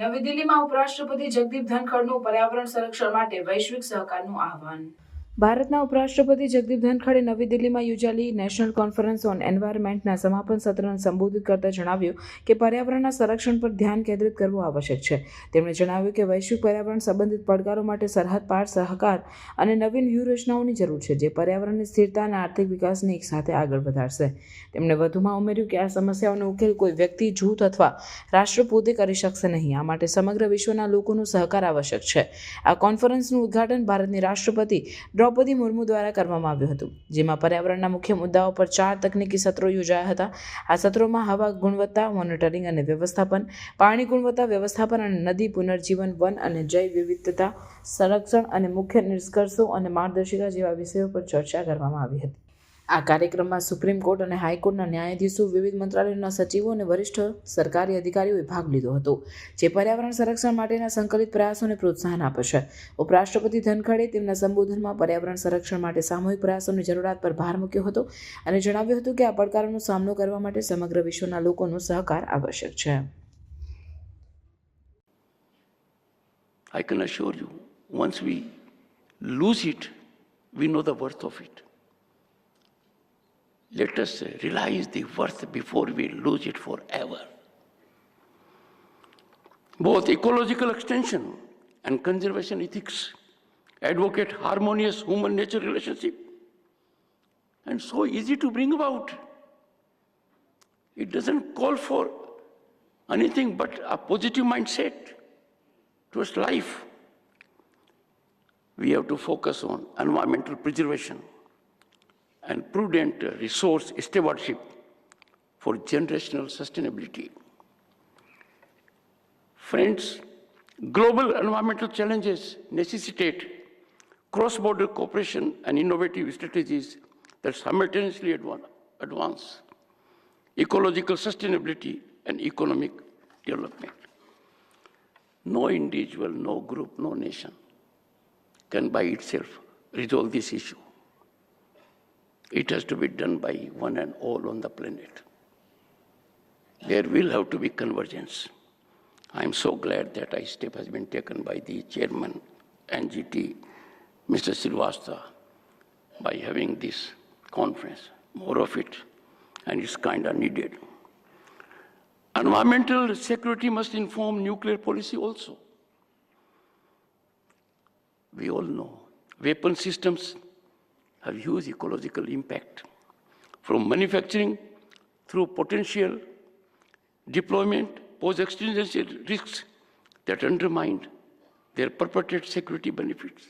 નવી દિલ્હીમાં ઉપરાષ્ટ્રપતિ જગદીપ ધનખડનું પર્યાવરણ સંરક્ષણ માટે વૈશ્વિક સહકારનું આહવાન. ભારતના ઉપરાષ્ટ્રપતિ જગદીપ ધનખડે નવી દિલ્હીમાં યોજાયેલી નેશનલ કોન્ફરન્સ ઓન એન્વાયરમેન્ટના સમાપન સત્રને સંબોધિત કરતા જણાવ્યું કે પર્યાવરણના સંરક્ષણ પર ધ્યાન કેન્દ્રિત કરવું આવશ્યક છે. તેમણે જણાવ્યું કે વૈશ્વિક પર્યાવરણ સંબંધિત પડકારો માટે સરહદ પાર સહકાર અને નવીન વ્યૂહરચનાઓની જરૂર છે, જે પર્યાવરણની સ્થિરતા અને આર્થિક વિકાસને એકસાથે આગળ વધારશે. તેમણે વધુમાં ઉમેર્યું કે આ સમસ્યાઓનો ઉકેલ કોઈ વ્યક્તિ, જૂથ અથવા રાષ્ટ્ર પોતે કરી શકશે નહીં. આ માટે સમગ્ર વિશ્વના લોકોનો સહકાર આવશ્યક છે. આ કોન્ફરન્સનું ઉદ્ઘાટન ભારતની રાષ્ટ્રપતિ દ્રૌપદી મુર્મુ દ્વારા કરવામાં આવ્યું હતું, જેમાં પર્યાવરણના મુખ્ય મુદ્દાઓ પર 4 તકનીકી સત્રો યોજાયા હતા. આ સત્રોમાં હવા ગુણવત્તા મોનિટરિંગ અને વ્યવસ્થાપન, પાણી ગુણવત્તા વ્યવસ્થાપન અને નદી પુનર્જીવન, વન અને જૈવ વિવિધતા સંરક્ષણ અને મુખ્ય નિષ્કર્ષો અને માર્ગદર્શિકા જેવા વિષયો પર ચર્ચા કરવામાં આવી હતી. આ કાર્યક્રમમાં સુપ્રીમ કોર્ટ અને હાઈકોર્ટના ન્યાયાધીશો, વિવિધ મંત્રાલયોના સચિવો અને વરિષ્ઠ સરકારી અધિકારીઓએ ભાગ લીધો હતો, જે પર્યાવરણ સંરક્ષણ માટેના સંકલિત પ્રયાસોને પ્રોત્સાહન આપે છે. ઉપરાષ્ટ્રપતિ ધનખડે તેમના સંબોધનમાં પર્યાવરણ સંરક્ષણ માટે સામૂહિક પ્રયાસોની જરૂરિયાત પર ભાર મૂક્યો હતો અને જણાવ્યું હતું કે આ પડકારોનો સામનો કરવા માટે સમગ્ર વિશ્વના લોકોનો સહકાર આવશ્યક છે. I can assure you, once we lose it, we know the worth of it. Let us realize the worth before we lose it forever. Both ecological extension and conservation ethics advocate harmonious human-nature relationship, and so easy to bring about. It doesn't call for anything but a positive mindset towards life. We have to focus on environmental preservation and prudent resource stewardship for generational sustainability. Friends, global environmental challenges necessitate cross-border cooperation and innovative strategies that simultaneously advance ecological sustainability and economic development. No individual, no group, no nation can by itself resolve this issue. It has to be done by one and all on the planet. There will have to be convergence. I am so glad that a step has been taken by the chairman, NGT, Mr. Srivastava, by having this conference. More of it, and it's kind of needed. Environmental security must inform nuclear policy also. We all know weapon systems have huge ecological impact, from manufacturing through potential deployment, pose existential risks that undermine their purported security benefits.